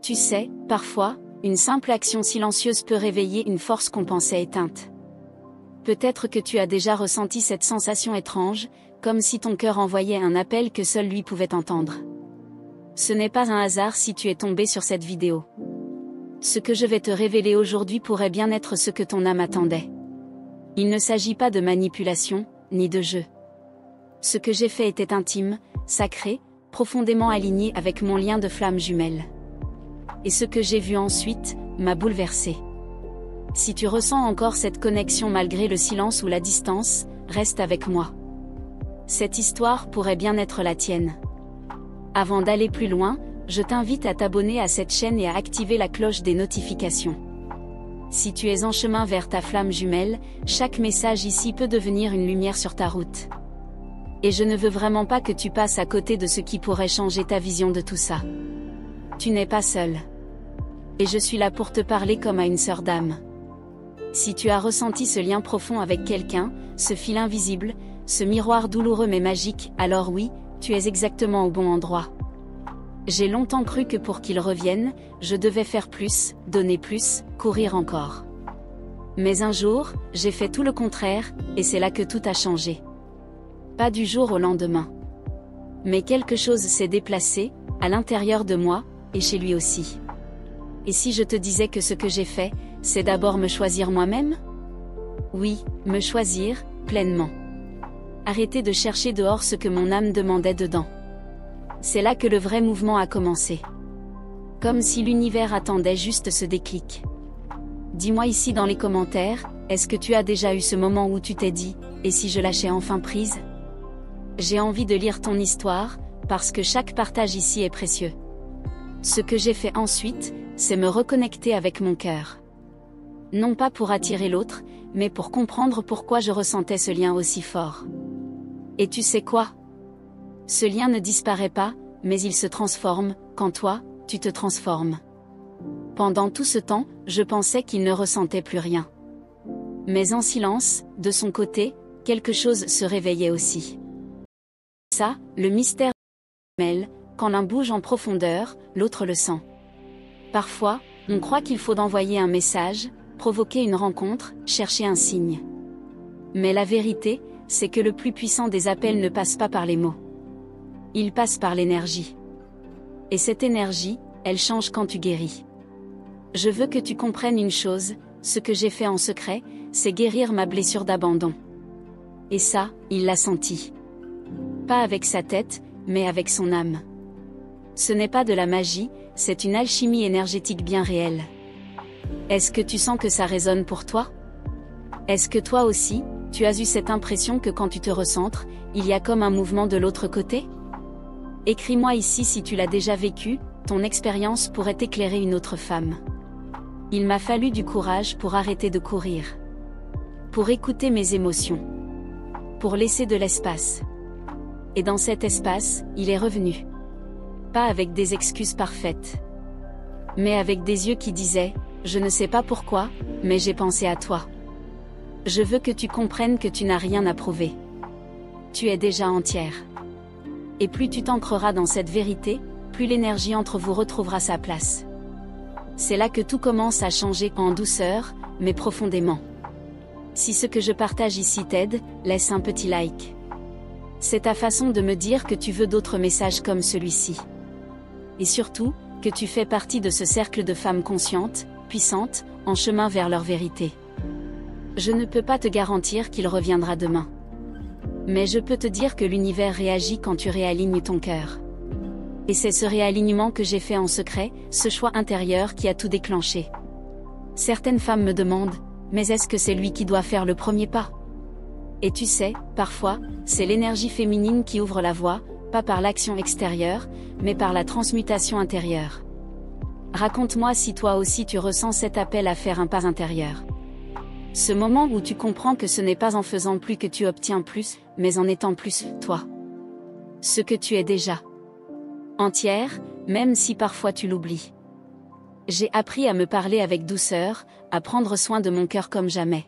Tu sais, parfois, une simple action silencieuse peut réveiller une force qu'on pensait éteinte. Peut-être que tu as déjà ressenti cette sensation étrange, comme si ton cœur envoyait un appel que seul lui pouvait entendre. Ce n'est pas un hasard si tu es tombé sur cette vidéo. Ce que je vais te révéler aujourd'hui pourrait bien être ce que ton âme attendait. Il ne s'agit pas de manipulation, ni de jeu. Ce que j'ai fait était intime, sacré, profondément aligné avec mon lien de flamme jumelle. Et ce que j'ai vu ensuite, m'a bouleversé. Si tu ressens encore cette connexion malgré le silence ou la distance, reste avec moi. Cette histoire pourrait bien être la tienne. Avant d'aller plus loin, je t'invite à t'abonner à cette chaîne et à activer la cloche des notifications. Si tu es en chemin vers ta flamme jumelle, chaque message ici peut devenir une lumière sur ta route. Et je ne veux vraiment pas que tu passes à côté de ce qui pourrait changer ta vision de tout ça. Tu n'es pas seul. Et je suis là pour te parler comme à une sœur d'âme. Si tu as ressenti ce lien profond avec quelqu'un, ce fil invisible, ce miroir douloureux mais magique, alors oui, tu es exactement au bon endroit. J'ai longtemps cru que pour qu'il revienne, je devais faire plus, donner plus, courir encore. Mais un jour, j'ai fait tout le contraire, et c'est là que tout a changé. Pas du jour au lendemain. Mais quelque chose s'est déplacé, à l'intérieur de moi, et chez lui aussi. Et si je te disais que ce que j'ai fait, c'est d'abord me choisir moi-même? Oui, me choisir, pleinement. Arrêter de chercher dehors ce que mon âme demandait dedans. C'est là que le vrai mouvement a commencé. Comme si l'univers attendait juste ce déclic. Dis-moi ici dans les commentaires, est-ce que tu as déjà eu ce moment où tu t'es dit, et si je lâchais enfin prise? J'ai envie de lire ton histoire, parce que chaque partage ici est précieux. Ce que j'ai fait ensuite, c'est me reconnecter avec mon cœur. Non pas pour attirer l'autre, mais pour comprendre pourquoi je ressentais ce lien aussi fort. Et tu sais quoi? Ce lien ne disparaît pas, mais il se transforme, quand toi, tu te transformes. Pendant tout ce temps, je pensais qu'il ne ressentait plus rien. Mais en silence, de son côté, quelque chose se réveillait aussi. Ça, le mystère mêle, quand l'un bouge en profondeur, l'autre le sent. Parfois, on croit qu'il faut envoyer un message, provoquer une rencontre, chercher un signe. Mais la vérité, c'est que le plus puissant des appels ne passe pas par les mots. Il passe par l'énergie. Et cette énergie, elle change quand tu guéris. Je veux que tu comprennes une chose, ce que j'ai fait en secret, c'est guérir ma blessure d'abandon. Et ça, il l'a senti. Pas avec sa tête, mais avec son âme. Ce n'est pas de la magie, c'est une alchimie énergétique bien réelle. Est-ce que tu sens que ça résonne pour toi? Est-ce que toi aussi, tu as eu cette impression que quand tu te recentres, il y a comme un mouvement de l'autre côté? Écris-moi ici si tu l'as déjà vécu, ton expérience pourrait éclairer une autre femme. Il m'a fallu du courage pour arrêter de courir. Pour écouter mes émotions. Pour laisser de l'espace. Et dans cet espace, il est revenu. Pas avec des excuses parfaites. Mais avec des yeux qui disaient, je ne sais pas pourquoi, mais j'ai pensé à toi. Je veux que tu comprennes que tu n'as rien à prouver. Tu es déjà entière. Et plus tu t'ancreras dans cette vérité, plus l'énergie entre vous retrouvera sa place. C'est là que tout commence à changer en douceur, mais profondément. Si ce que je partage ici t'aide, laisse un petit like. C'est ta façon de me dire que tu veux d'autres messages comme celui-ci. Et surtout, que tu fais partie de ce cercle de femmes conscientes, puissantes, en chemin vers leur vérité. Je ne peux pas te garantir qu'il reviendra demain. Mais je peux te dire que l'univers réagit quand tu réalignes ton cœur. Et c'est ce réalignement que j'ai fait en secret, ce choix intérieur qui a tout déclenché. Certaines femmes me demandent, mais est-ce que c'est lui qui doit faire le premier pas? Et tu sais, parfois, c'est l'énergie féminine qui ouvre la voie, pas par l'action extérieure, mais par la transmutation intérieure. Raconte-moi si toi aussi tu ressens cet appel à faire un pas intérieur. Ce moment où tu comprends que ce n'est pas en faisant plus que tu obtiens plus, mais en étant plus, toi. Ce que tu es déjà. Entière, même si parfois tu l'oublies. J'ai appris à me parler avec douceur, à prendre soin de mon cœur comme jamais.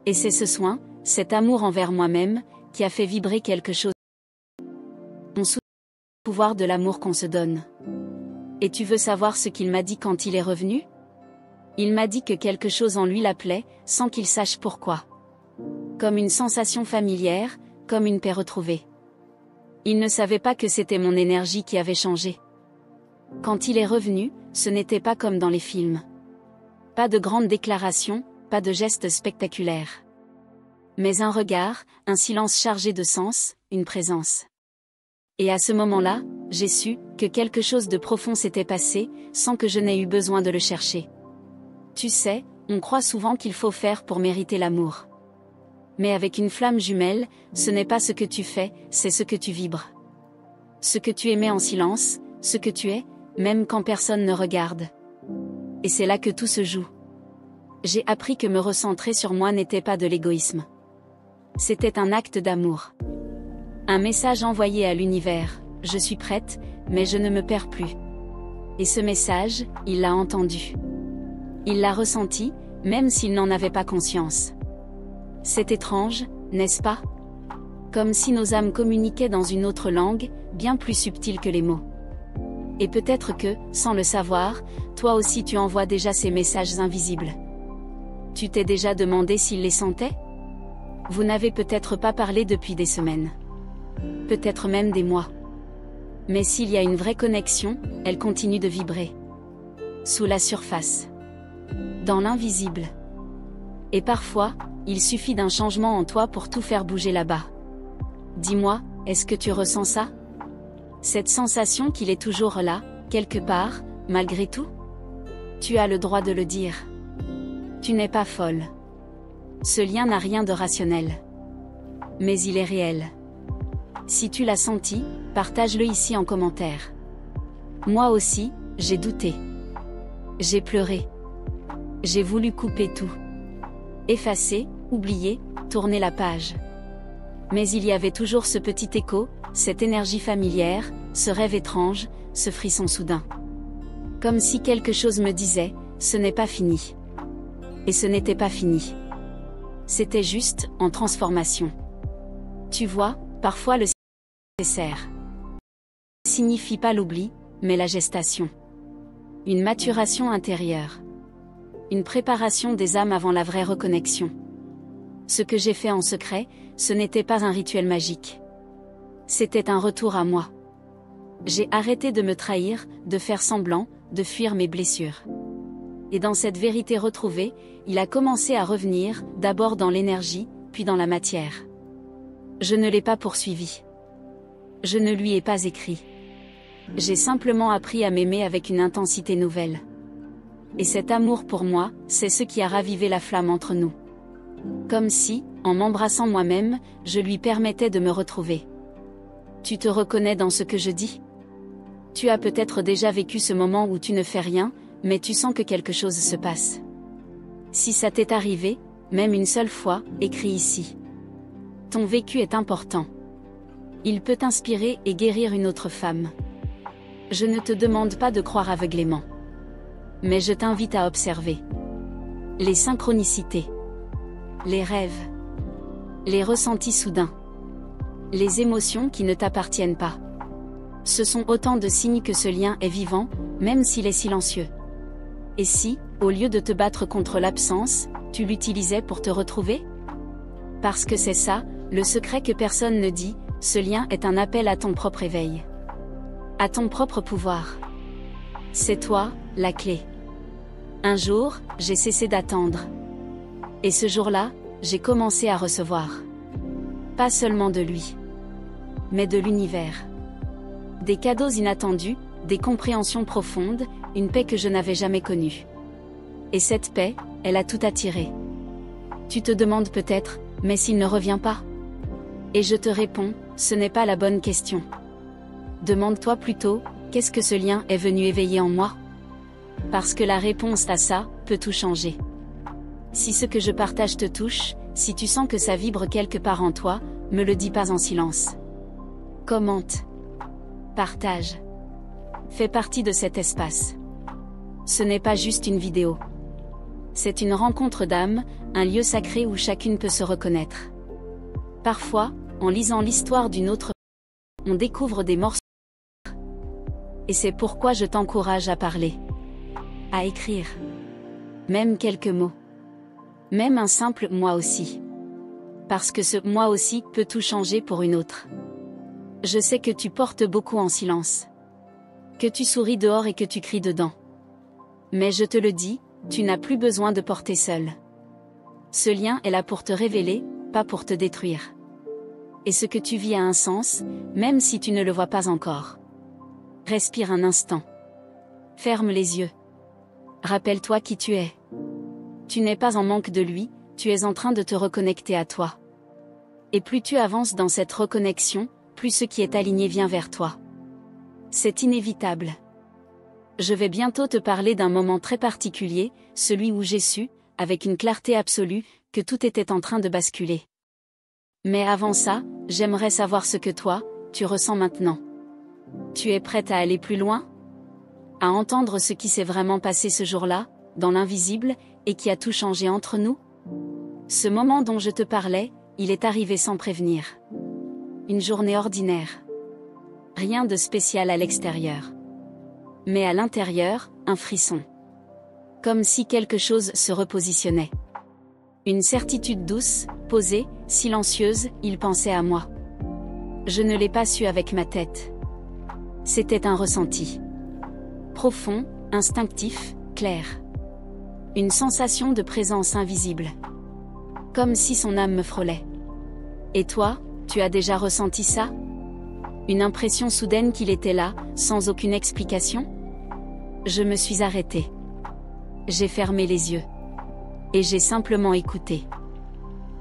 Et c'est ce soin, cet amour envers moi-même, qui a fait vibrer quelque chose. pouvoir de l'amour qu'on se donne. Et tu veux savoir ce qu'il m'a dit quand il est revenu? Il m'a dit que quelque chose en lui l'appelait, sans qu'il sache pourquoi. Comme une sensation familière, comme une paix retrouvée. Il ne savait pas que c'était mon énergie qui avait changé. Quand il est revenu, ce n'était pas comme dans les films. Pas de grandes déclarations, pas de gestes spectaculaires. Mais un regard, un silence chargé de sens, une présence. Et à ce moment-là, j'ai su que quelque chose de profond s'était passé, sans que je n'aie eu besoin de le chercher. Tu sais, on croit souvent qu'il faut faire pour mériter l'amour. Mais avec une flamme jumelle, ce n'est pas ce que tu fais, c'est ce que tu vibres. Ce que tu émets en silence, ce que tu es, même quand personne ne regarde. Et c'est là que tout se joue. J'ai appris que me recentrer sur moi n'était pas de l'égoïsme. C'était un acte d'amour. Un message envoyé à l'univers, je suis prête, mais je ne me perds plus. Et ce message, il l'a entendu. Il l'a ressenti, même s'il n'en avait pas conscience. C'est étrange, n'est-ce pas? Comme si nos âmes communiquaient dans une autre langue, bien plus subtile que les mots. Et peut-être que, sans le savoir, toi aussi tu envoies déjà ces messages invisibles. Tu t'es déjà demandé s'il les sentait? Vous n'avez peut-être pas parlé depuis des semaines. Peut-être même des mois. Mais s'il y a une vraie connexion, elle continue de vibrer. Sous la surface. Dans l'invisible. Et parfois, il suffit d'un changement en toi pour tout faire bouger là-bas. Dis-moi, est-ce que tu ressens ça? Cette sensation qu'il est toujours là, quelque part, malgré tout? Tu as le droit de le dire. Tu n'es pas folle. Ce lien n'a rien de rationnel. Mais il est réel. Si tu l'as senti, partage-le ici en commentaire. Moi aussi, j'ai douté. J'ai pleuré. J'ai voulu couper tout. Effacer, oublier, tourner la page. Mais il y avait toujours ce petit écho, cette énergie familière, ce rêve étrange, ce frisson soudain. Comme si quelque chose me disait, ce n'est pas fini. Et ce n'était pas fini. C'était juste, en transformation. Tu vois, parfois le nécessaire signifie pas l'oubli, mais la gestation. Une maturation intérieure. Une préparation des âmes avant la vraie reconnexion. Ce que j'ai fait en secret, ce n'était pas un rituel magique. C'était un retour à moi. J'ai arrêté de me trahir, de faire semblant, de fuir mes blessures. Et dans cette vérité retrouvée, il a commencé à revenir, d'abord dans l'énergie, puis dans la matière. Je ne l'ai pas poursuivi. Je ne lui ai pas écrit. J'ai simplement appris à m'aimer avec une intensité nouvelle. Et cet amour pour moi, c'est ce qui a ravivé la flamme entre nous. Comme si, en m'embrassant moi-même, je lui permettais de me retrouver. Tu te reconnais dans ce que je dis? Tu as peut-être déjà vécu ce moment où tu ne fais rien, mais tu sens que quelque chose se passe. Si ça t'est arrivé, même une seule fois, écris ici. Ton vécu est important. Il peut t'inspirer et guérir une autre femme. Je ne te demande pas de croire aveuglément. Mais je t'invite à observer. Les synchronicités. Les rêves. Les ressentis soudains. Les émotions qui ne t'appartiennent pas. Ce sont autant de signes que ce lien est vivant, même s'il est silencieux. Et si, au lieu de te battre contre l'absence, tu l'utilisais pour te retrouver? Parce que c'est ça, le secret que personne ne dit, ce lien est un appel à ton propre éveil. À ton propre pouvoir. C'est toi, la clé. Un jour, j'ai cessé d'attendre. Et ce jour-là, j'ai commencé à recevoir. Pas seulement de lui. Mais de l'univers. Des cadeaux inattendus, des compréhensions profondes, une paix que je n'avais jamais connue. Et cette paix, elle a tout attiré. Tu te demandes peut-être, mais s'il ne revient pas? Et je te réponds, ce n'est pas la bonne question. Demande-toi plutôt, qu'est-ce que ce lien est venu éveiller en moi? Parce que la réponse à ça, peut tout changer. Si ce que je partage te touche, si tu sens que ça vibre quelque part en toi, me le dis pas en silence. Commente. Partage. Fais partie de cet espace. Ce n'est pas juste une vidéo. C'est une rencontre d'âmes, un lieu sacré où chacune peut se reconnaître. Parfois, en lisant l'histoire d'une autre, on découvre des morceaux Et c'est pourquoi je t'encourage à parler. À écrire. Même quelques mots. Même un simple « moi aussi ». Parce que ce « moi aussi » peut tout changer pour une autre. Je sais que tu portes beaucoup en silence. Que tu souris dehors et que tu cries dedans. Mais je te le dis, tu n'as plus besoin de porter seul. Ce lien est là pour te révéler, pas pour te détruire. Et ce que tu vis a un sens, même si tu ne le vois pas encore. Respire un instant. Ferme les yeux. Rappelle-toi qui tu es. Tu n'es pas en manque de lui, tu es en train de te reconnecter à toi. Et plus tu avances dans cette reconnexion, plus ce qui est aligné vient vers toi. C'est inévitable. Je vais bientôt te parler d'un moment très particulier, celui où j'ai su, avec une clarté absolue, que tout était en train de basculer. Mais avant ça, j'aimerais savoir ce que toi, tu ressens maintenant. Tu es prête à aller plus loin? À entendre ce qui s'est vraiment passé ce jour-là, dans l'invisible, et qui a tout changé entre nous? Ce moment dont je te parlais, il est arrivé sans prévenir. Une journée ordinaire. Rien de spécial à l'extérieur. Mais à l'intérieur, un frisson. Comme si quelque chose se repositionnait. Une certitude douce, posée, silencieuse, il pensait à moi. Je ne l'ai pas su avec ma tête. C'était un ressenti. Profond, instinctif, clair. Une sensation de présence invisible. Comme si son âme me frôlait. Et toi, tu as déjà ressenti ça? Une impression soudaine qu'il était là, sans aucune explication? Je me suis arrêtée. J'ai fermé les yeux. Et j'ai simplement écouté.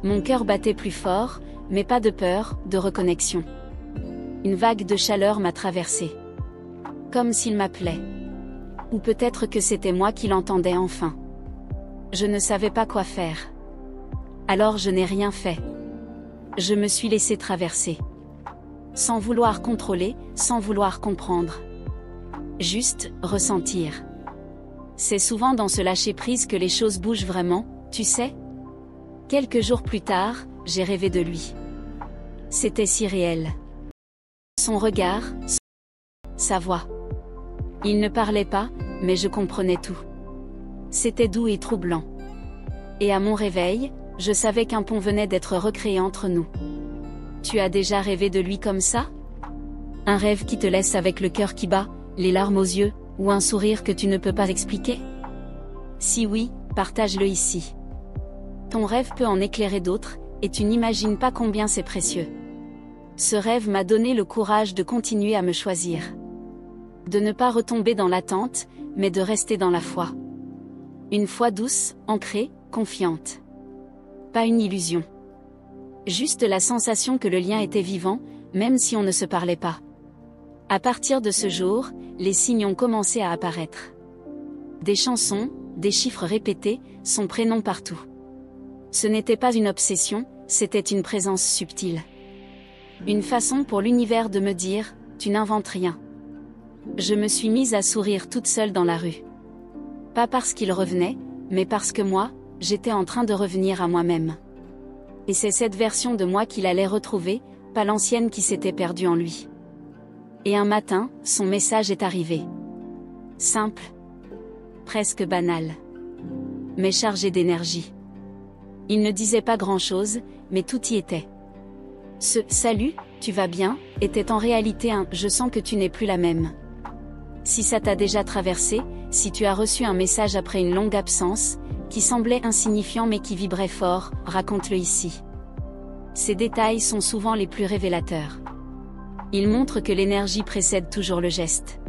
Mon cœur battait plus fort, mais pas de peur, de reconnexion. Une vague de chaleur m'a traversée. Comme s'il m'appelait. Ou peut-être que c'était moi qui l'entendais enfin. Je ne savais pas quoi faire. Alors je n'ai rien fait. Je me suis laissé traverser. Sans vouloir contrôler, sans vouloir comprendre. Juste, ressentir. C'est souvent dans ce lâcher-prise que les choses bougent vraiment, tu sais? Quelques jours plus tard, j'ai rêvé de lui. C'était si réel. Son regard, sa voix. Il ne parlait pas, mais je comprenais tout. C'était doux et troublant. Et à mon réveil, je savais qu'un pont venait d'être recréé entre nous. Tu as déjà rêvé de lui comme ça? Un rêve qui te laisse avec le cœur qui bat, les larmes aux yeux, ou un sourire que tu ne peux pas expliquer? Si oui, partage-le ici. Ton rêve peut en éclairer d'autres, et tu n'imagines pas combien c'est précieux. Ce rêve m'a donné le courage de continuer à me choisir. De ne pas retomber dans l'attente, mais de rester dans la foi. Une foi douce, ancrée, confiante. Pas une illusion. Juste la sensation que le lien était vivant, même si on ne se parlait pas. À partir de ce jour, les signes ont commencé à apparaître. Des chansons, des chiffres répétés, son prénom partout. Ce n'était pas une obsession, c'était une présence subtile. Une façon pour l'univers de me dire, tu n'inventes rien. Je me suis mise à sourire toute seule dans la rue. Pas parce qu'il revenait, mais parce que moi, j'étais en train de revenir à moi-même. Et c'est cette version de moi qu'il allait retrouver, pas l'ancienne qui s'était perdue en lui. Et un matin, son message est arrivé. Simple. Presque banal. Mais chargé d'énergie. Il ne disait pas grand-chose, mais tout y était. Ce « salut, tu vas bien » était en réalité un « je sens que tu n'es plus la même ». Si ça t'a déjà traversé, si tu as reçu un message après une longue absence, qui semblait insignifiant mais qui vibrait fort, raconte-le ici. Ces détails sont souvent les plus révélateurs. Ils montrent que l'énergie précède toujours le geste.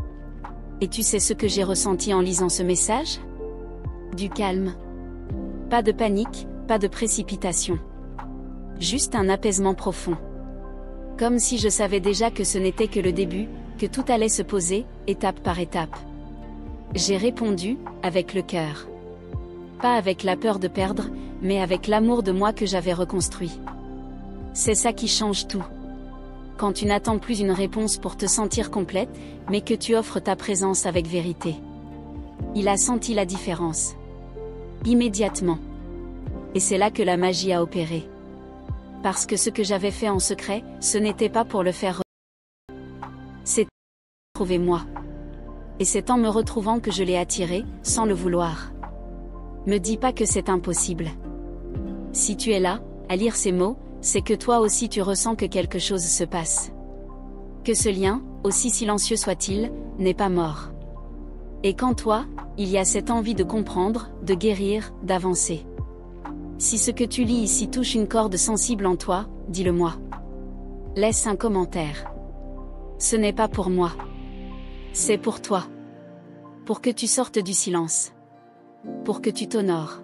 Et tu sais ce que j'ai ressenti en lisant ce message? Du calme. Pas de panique, pas de précipitation. Juste un apaisement profond. Comme si je savais déjà que ce n'était que le début, que tout allait se poser, étape par étape. J'ai répondu, avec le cœur. Pas avec la peur de perdre, mais avec l'amour de moi que j'avais reconstruit. C'est ça qui change tout. Quand tu n'attends plus une réponse pour te sentir complète, mais que tu offres ta présence avec vérité. Il a senti la différence. Immédiatement. Et c'est là que la magie a opéré. Parce que ce que j'avais fait en secret, ce n'était pas pour le faire. C'était pour trouver moi. Et c'est en me retrouvant que je l'ai attiré, sans le vouloir. Me dis pas que c'est impossible. Si tu es là, à lire ces mots, c'est que toi aussi tu ressens que quelque chose se passe. Que ce lien, aussi silencieux soit-il, n'est pas mort. Et qu'en toi, il y a cette envie de comprendre, de guérir, d'avancer. Si ce que tu lis ici touche une corde sensible en toi, dis-le-moi. Laisse un commentaire. Ce n'est pas pour moi. C'est pour toi. Pour que tu sortes du silence. Pour que tu t'honores.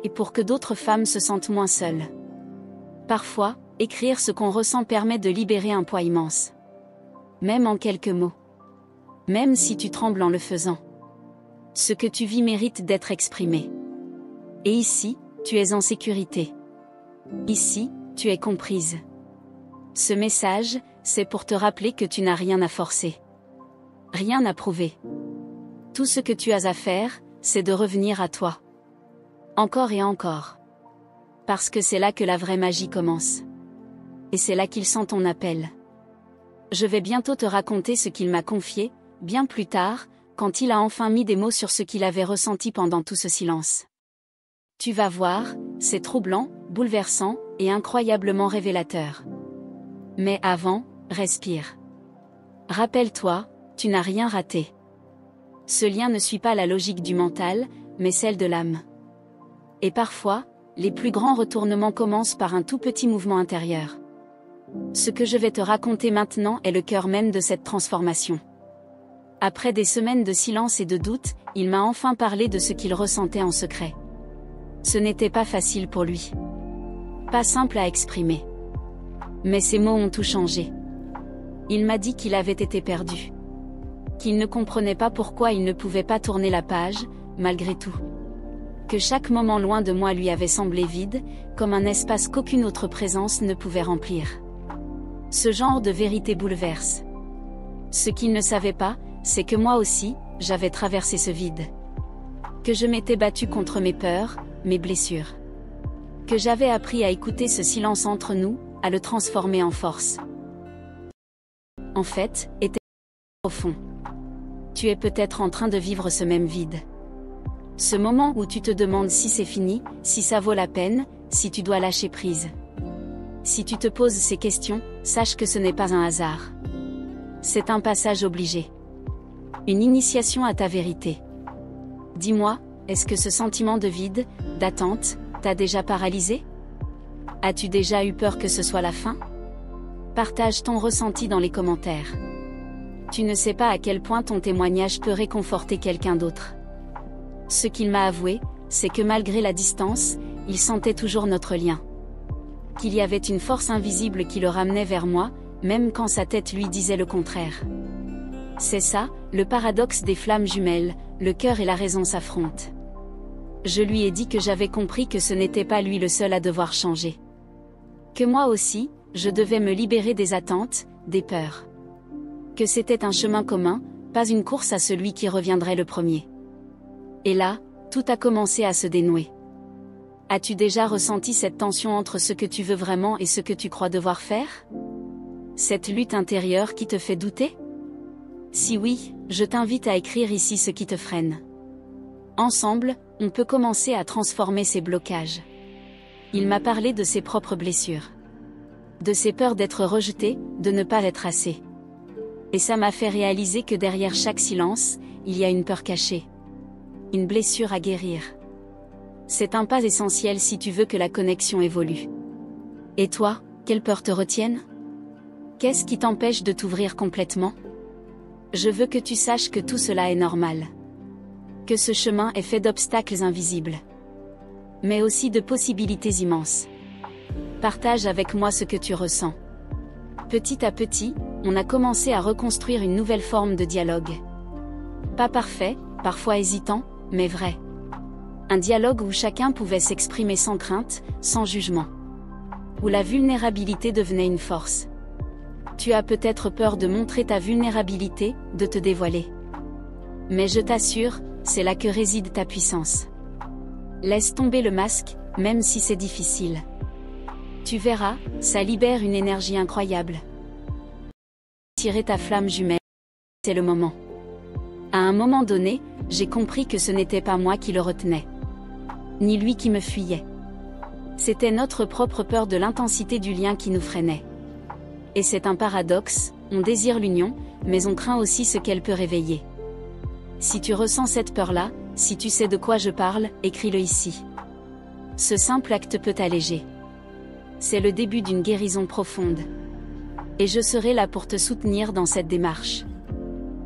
Et pour que d'autres femmes se sentent moins seules. Parfois, écrire ce qu'on ressent permet de libérer un poids immense. Même en quelques mots. Même si tu trembles en le faisant. Ce que tu vis mérite d'être exprimé. Et ici, tu es en sécurité. Ici, tu es comprise. Ce message, c'est pour te rappeler que tu n'as rien à forcer. Rien à prouver. Tout ce que tu as à faire, c'est de revenir à toi. Encore et encore. Parce que c'est là que la vraie magie commence. Et c'est là qu'il sent ton appel. Je vais bientôt te raconter ce qu'il m'a confié, bien plus tard, quand il a enfin mis des mots sur ce qu'il avait ressenti pendant tout ce silence. Tu vas voir, c'est troublant, bouleversant, et incroyablement révélateur. Mais avant, respire. Rappelle-toi, tu n'as rien raté. Ce lien ne suit pas la logique du mental, mais celle de l'âme. Et parfois, les plus grands retournements commencent par un tout petit mouvement intérieur. Ce que je vais te raconter maintenant est le cœur même de cette transformation. Après des semaines de silence et de doute, il m'a enfin parlé de ce qu'il ressentait en secret. Ce n'était pas facile pour lui. Pas simple à exprimer. Mais ces mots ont tout changé. Il m'a dit qu'il avait été perdu. Qu'il ne comprenait pas pourquoi il ne pouvait pas tourner la page, malgré tout. Que chaque moment loin de moi lui avait semblé vide, comme un espace qu'aucune autre présence ne pouvait remplir. Ce genre de vérité bouleverse. Ce qu'il ne savait pas, c'est que moi aussi, j'avais traversé ce vide. Que je m'étais battue contre mes peurs, mes blessures. Que j'avais appris à écouter ce silence entre nous, à le transformer en force. En fait, était profond. Tu es peut-être en train de vivre ce même vide. Ce moment où tu te demandes si c'est fini, si ça vaut la peine, si tu dois lâcher prise. Si tu te poses ces questions, sache que ce n'est pas un hasard. C'est un passage obligé. Une initiation à ta vérité. Dis-moi, est-ce que ce sentiment de vide, d'attente, t'a déjà paralysé? As-tu déjà eu peur que ce soit la fin? Partage ton ressenti dans les commentaires. Tu ne sais pas à quel point ton témoignage peut réconforter quelqu'un d'autre. Ce qu'il m'a avoué, c'est que malgré la distance, il sentait toujours notre lien. Qu'il y avait une force invisible qui le ramenait vers moi, même quand sa tête lui disait le contraire. C'est ça, le paradoxe des flammes jumelles, le cœur et la raison s'affrontent. Je lui ai dit que j'avais compris que ce n'était pas lui le seul à devoir changer. Que moi aussi, je devais me libérer des attentes, des peurs. Que c'était un chemin commun, pas une course à celui qui reviendrait le premier. Et là, tout a commencé à se dénouer. As-tu déjà ressenti cette tension entre ce que tu veux vraiment et ce que tu crois devoir faire? Cette lutte intérieure qui te fait douter? Si oui, je t'invite à écrire ici ce qui te freine. Ensemble, on peut commencer à transformer ces blocages. Il m'a parlé de ses propres blessures. De ses peurs d'être rejeté, de ne pas être assez. Et ça m'a fait réaliser que derrière chaque silence, il y a une peur cachée. Une blessure à guérir. C'est un pas essentiel si tu veux que la connexion évolue. Et toi, quelles peurs te retiennent? Qu'est-ce qui t'empêche de t'ouvrir complètement? Je veux que tu saches que tout cela est normal. Que ce chemin est fait d'obstacles invisibles. Mais aussi de possibilités immenses. Partage avec moi ce que tu ressens. Petit à petit, on a commencé à reconstruire une nouvelle forme de dialogue. Pas parfait, parfois hésitant, mais vrai. Un dialogue où chacun pouvait s'exprimer sans crainte, sans jugement. Où la vulnérabilité devenait une force. Tu as peut-être peur de montrer ta vulnérabilité, de te dévoiler. Mais je t'assure, c'est là que réside ta puissance. Laisse tomber le masque, même si c'est difficile. Tu verras, ça libère une énergie incroyable. Tirer ta flamme jumelle, c'est le moment. À un moment donné, j'ai compris que ce n'était pas moi qui le retenais, ni lui qui me fuyait. C'était notre propre peur de l'intensité du lien qui nous freinait. Et c'est un paradoxe, on désire l'union, mais on craint aussi ce qu'elle peut réveiller. Si tu ressens cette peur-là, si tu sais de quoi je parle, écris-le ici. Ce simple acte peut t'alléger. C'est le début d'une guérison profonde. Et je serai là pour te soutenir dans cette démarche.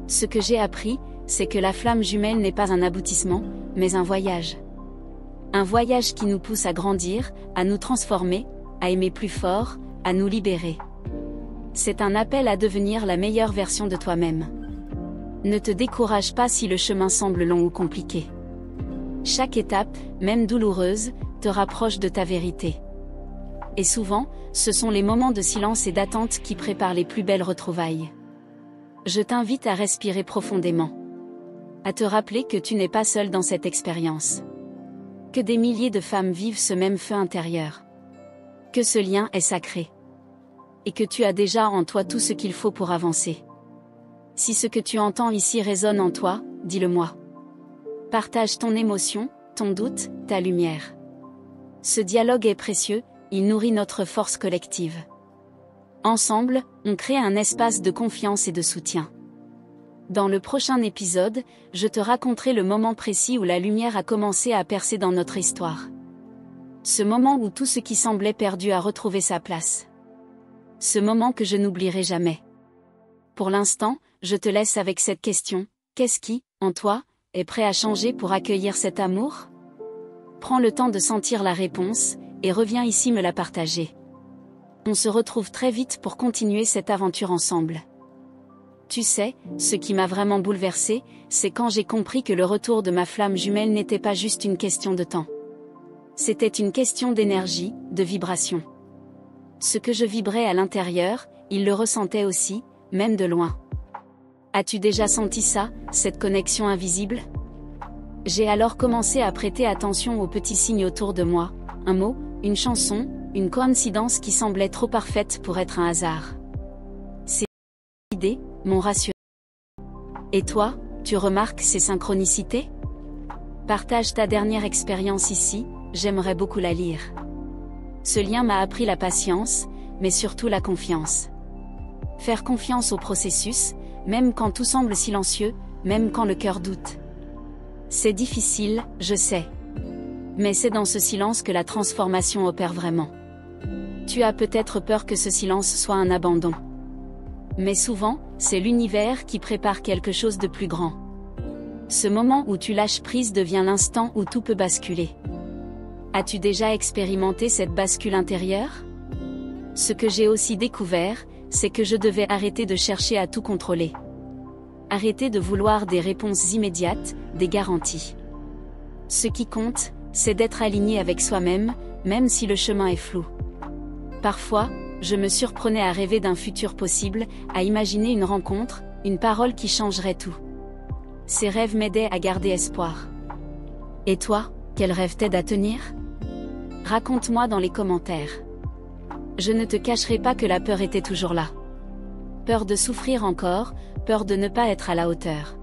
Ce que j'ai appris, c'est que la flamme jumelle n'est pas un aboutissement, mais un voyage. Un voyage qui nous pousse à grandir, à nous transformer, à aimer plus fort, à nous libérer. C'est un appel à devenir la meilleure version de toi-même. Ne te décourage pas si le chemin semble long ou compliqué. Chaque étape, même douloureuse, te rapproche de ta vérité. Et souvent, ce sont les moments de silence et d'attente qui préparent les plus belles retrouvailles. Je t'invite à respirer profondément. À te rappeler que tu n'es pas seul dans cette expérience. Que des milliers de femmes vivent ce même feu intérieur. Que ce lien est sacré. Et que tu as déjà en toi tout ce qu'il faut pour avancer. Si ce que tu entends ici résonne en toi, dis-le-moi. Partage ton émotion, ton doute, ta lumière. Ce dialogue est précieux, il nourrit notre force collective. Ensemble, on crée un espace de confiance et de soutien. Dans le prochain épisode, je te raconterai le moment précis où la lumière a commencé à percer dans notre histoire. Ce moment où tout ce qui semblait perdu a retrouvé sa place. Ce moment que je n'oublierai jamais. Pour l'instant, je te laisse avec cette question, qu'est-ce qui, en toi, est prêt à changer pour accueillir cet amour? Prends le temps de sentir la réponse, et reviens ici me la partager. On se retrouve très vite pour continuer cette aventure ensemble. Tu sais, ce qui m'a vraiment bouleversée, c'est quand j'ai compris que le retour de ma flamme jumelle n'était pas juste une question de temps. C'était une question d'énergie, de vibration. Ce que je vibrais à l'intérieur, il le ressentait aussi, même de loin. As-tu déjà senti ça, cette connexion invisible? J'ai alors commencé à prêter attention aux petits signes autour de moi, un mot, une chanson, une coïncidence qui semblait trop parfaite pour être un hasard. Ces idées m'ont rassuré. Et toi, tu remarques ces synchronicités? Partage ta dernière expérience ici, j'aimerais beaucoup la lire. Ce lien m'a appris la patience, mais surtout la confiance. Faire confiance au processus, même quand tout semble silencieux, même quand le cœur doute. C'est difficile, je sais. Mais c'est dans ce silence que la transformation opère vraiment. Tu as peut-être peur que ce silence soit un abandon. Mais souvent, c'est l'univers qui prépare quelque chose de plus grand. Ce moment où tu lâches prise devient l'instant où tout peut basculer. As-tu déjà expérimenté cette bascule intérieure? Ce que j'ai aussi découvert, c'est que je devais arrêter de chercher à tout contrôler. Arrêter de vouloir des réponses immédiates, des garanties. Ce qui compte, c'est d'être aligné avec soi-même, même si le chemin est flou. Parfois, je me surprenais à rêver d'un futur possible, à imaginer une rencontre, une parole qui changerait tout. Ces rêves m'aidaient à garder espoir. Et toi, quel rêve t'aide à tenir? Raconte-moi dans les commentaires. Je ne te cacherai pas que la peur était toujours là. Peur de souffrir encore, peur de ne pas être à la hauteur.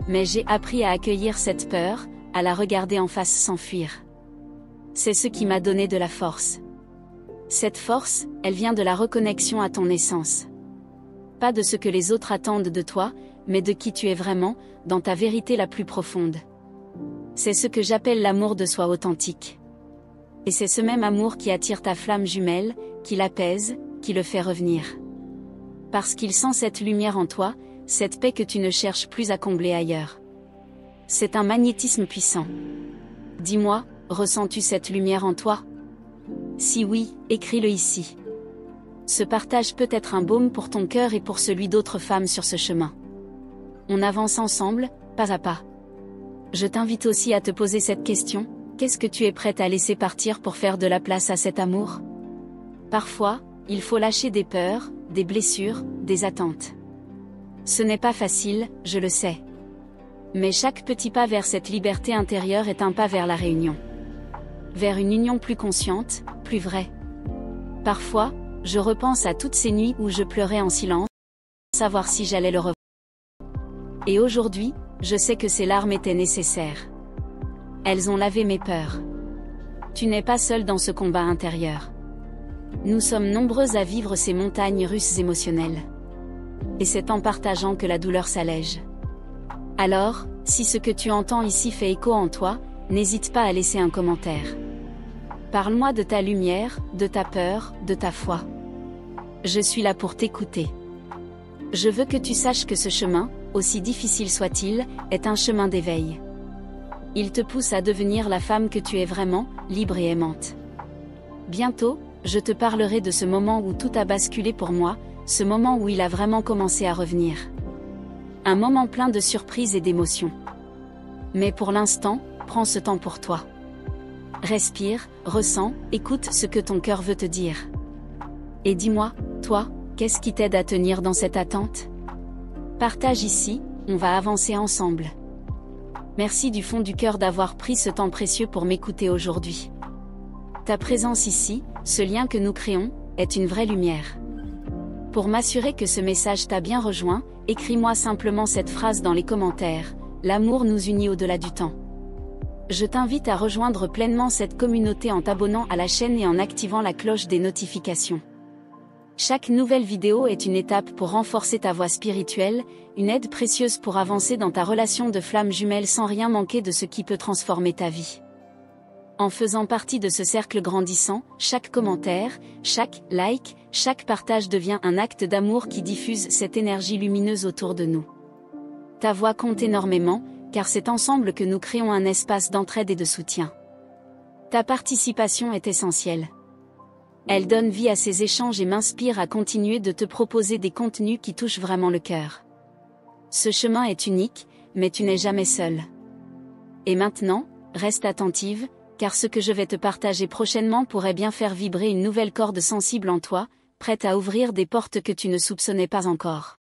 Mais j'ai appris à accueillir cette peur, à la regarder en face sans fuir. C'est ce qui m'a donné de la force. Cette force, elle vient de la reconnexion à ton essence. Pas de ce que les autres attendent de toi, mais de qui tu es vraiment, dans ta vérité la plus profonde. C'est ce que j'appelle l'amour de soi authentique. Et c'est ce même amour qui attire ta flamme jumelle, qui l'apaise, qui le fait revenir. Parce qu'il sent cette lumière en toi, cette paix que tu ne cherches plus à combler ailleurs. C'est un magnétisme puissant. Dis-moi, ressens-tu cette lumière en toi? Si oui, écris-le ici. Ce partage peut être un baume pour ton cœur et pour celui d'autres femmes sur ce chemin. On avance ensemble, pas à pas. Je t'invite aussi à te poser cette question, qu'est-ce que tu es prête à laisser partir pour faire de la place à cet amour? Parfois, il faut lâcher des peurs, des blessures, des attentes. Ce n'est pas facile, je le sais. Mais chaque petit pas vers cette liberté intérieure est un pas vers la réunion. Vers une union plus consciente, plus vraie. Parfois, je repense à toutes ces nuits où je pleurais en silence, sans savoir si j'allais le revoir. Et aujourd'hui, je sais que ces larmes étaient nécessaires. Elles ont lavé mes peurs. Tu n'es pas seul dans ce combat intérieur. Nous sommes nombreux à vivre ces montagnes russes émotionnelles. Et c'est en partageant que la douleur s'allège. Alors, si ce que tu entends ici fait écho en toi, n'hésite pas à laisser un commentaire. Parle-moi de ta lumière, de ta peur, de ta foi. Je suis là pour t'écouter. Je veux que tu saches que ce chemin, aussi difficile soit-il, est un chemin d'éveil. Il te pousse à devenir la femme que tu es vraiment, libre et aimante. Bientôt, je te parlerai de ce moment où tout a basculé pour moi, ce moment où il a vraiment commencé à revenir. Un moment plein de surprises et d'émotions. Mais pour l'instant, prends ce temps pour toi. Respire, ressens, écoute ce que ton cœur veut te dire. Et dis-moi, toi, qu'est-ce qui t'aide à tenir dans cette attente? Partage ici, on va avancer ensemble. Merci du fond du cœur d'avoir pris ce temps précieux pour m'écouter aujourd'hui. Ta présence ici, ce lien que nous créons, est une vraie lumière. Pour m'assurer que ce message t'a bien rejoint, écris-moi simplement cette phrase dans les commentaires: l'amour nous unit au-delà du temps. Je t'invite à rejoindre pleinement cette communauté en t'abonnant à la chaîne et en activant la cloche des notifications. Chaque nouvelle vidéo est une étape pour renforcer ta voie spirituelle, une aide précieuse pour avancer dans ta relation de flamme jumelle sans rien manquer de ce qui peut transformer ta vie. En faisant partie de ce cercle grandissant, chaque commentaire, chaque like, chaque partage devient un acte d'amour qui diffuse cette énergie lumineuse autour de nous. Ta voix compte énormément, car c'est ensemble que nous créons un espace d'entraide et de soutien. Ta participation est essentielle. Elle donne vie à ces échanges et m'inspire à continuer de te proposer des contenus qui touchent vraiment le cœur. Ce chemin est unique, mais tu n'es jamais seul. Et maintenant, reste attentive, car ce que je vais te partager prochainement pourrait bien faire vibrer une nouvelle corde sensible en toi, prête à ouvrir des portes que tu ne soupçonnais pas encore.